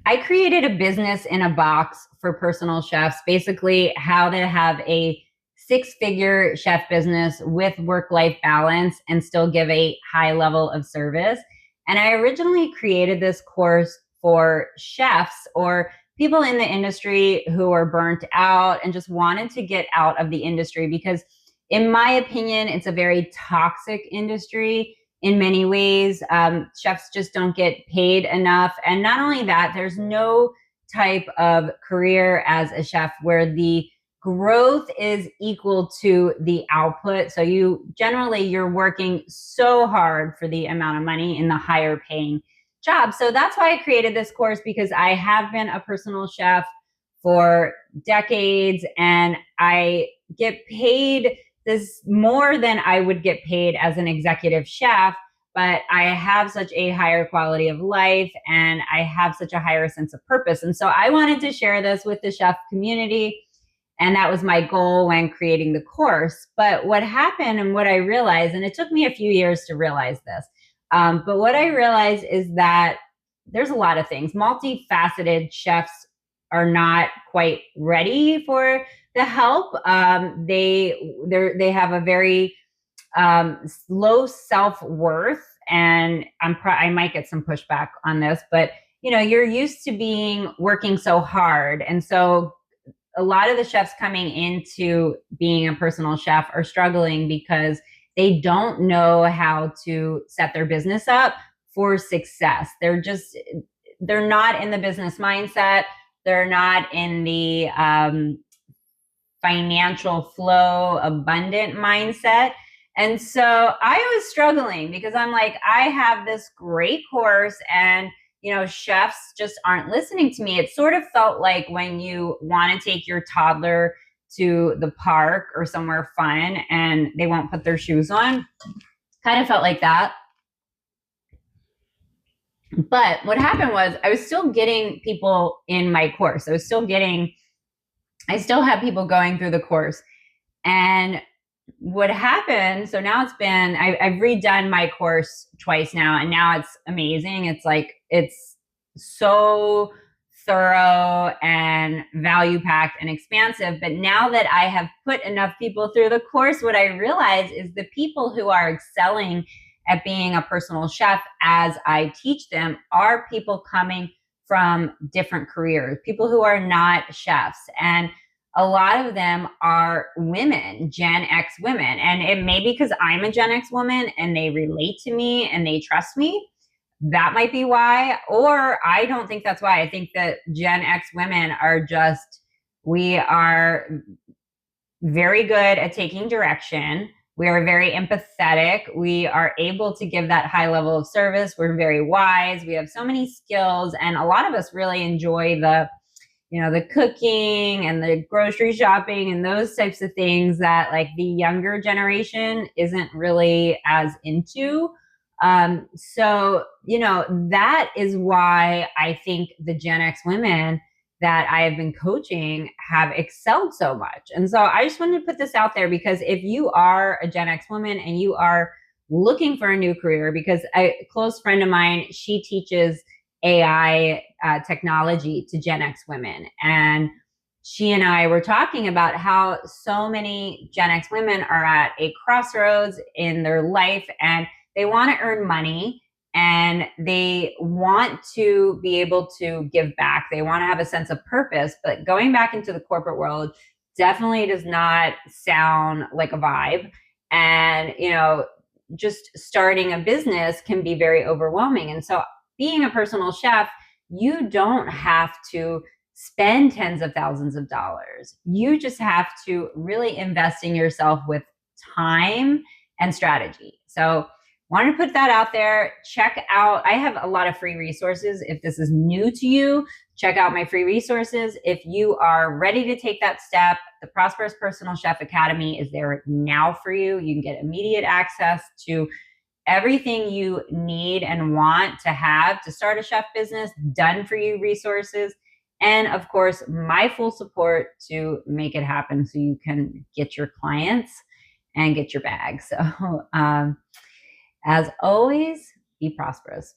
I created a business in a box for personal chefs, basically how to have a six-figure chef business with work-life balance and still give a high level of service. And I originally created this course for chefs or people in the industry who are burnt out and just wanted to get out of the industry because, in my opinion, it's a very toxic industry in many ways. Chefs just don't get paid enough. And not only that, there's no type of career as a chef where the growth is equal to the output. So you're working so hard for the amount of money in the higher paying job. So that's why I created this course, because I have been a personal chef for decades and I get paid this more than I would get paid as an executive chef, but I have such a higher quality of life and I have such a higher sense of purpose. And so I wanted to share this with the chef community. And that was my goal when creating the course. But what happened and what I realized, and it took me a few years to realize this, but what I realized is that there's a lot of things. Multifaceted chefs are not quite ready for the help. They have a very low self-worth, and I might get some pushback on this, but you're used to working so hard, and so a lot of the chefs coming into being a personal chef are struggling because they don't know how to set their business up for success. They're not in the business mindset. They're not in the financial flow, abundant mindset. And so I was struggling because I'm like, I have this great course and chefs just aren't listening to me. It sort of felt like when you want to take your toddler to the park or somewhere fun and they won't put their shoes on. Kind of felt like that. But what happened was I was still getting people in my course. I still have people going through the course. And what happened, so now I've redone my course twice now, and now it's amazing. It's so thorough and value packed and expansive. But now that I have put enough people through the course, what I realize is the people who are excelling at being a personal chef as I teach them are people coming from different careers, people who are not chefs. And a lot of them are women, Gen X women. And it may be because I'm a Gen X woman and they relate to me and they trust me. That might be why. Or I don't think that's why. I think that Gen X women we are very good at taking direction. We are very empathetic. We are able to give that high level of service. We're very wise. We have so many skills. And a lot of us really enjoy the cooking and the grocery shopping and those types of things that like the younger generation isn't really as into. So that is why I think the Gen X women that I have been coaching have excelled so much. And so I just wanted to put this out there because if you are a Gen X woman and you are looking for a new career, because a close friend of mine, she teaches AI technology to Gen X women. And she and I were talking about how so many Gen X women are at a crossroads in their life and they want to earn money and they want to be able to give back. They want to have a sense of purpose, but going back into the corporate world definitely does not sound like a vibe. And, just starting a business can be very overwhelming. And so being a personal chef, you don't have to spend tens of thousands of dollars. You just have to really invest in yourself with time and strategy. So want to put that out there. Check out, I have a lot of free resources. If this is new to you, check out my free resources. If you are ready to take that step, the Prosperous Personal Chef Academy is there now for you. You can get immediate access to everything you need and want to have to start a chef business, done for you resources. And of course, my full support to make it happen so you can get your clients and get your bag. So as always, be prosperous.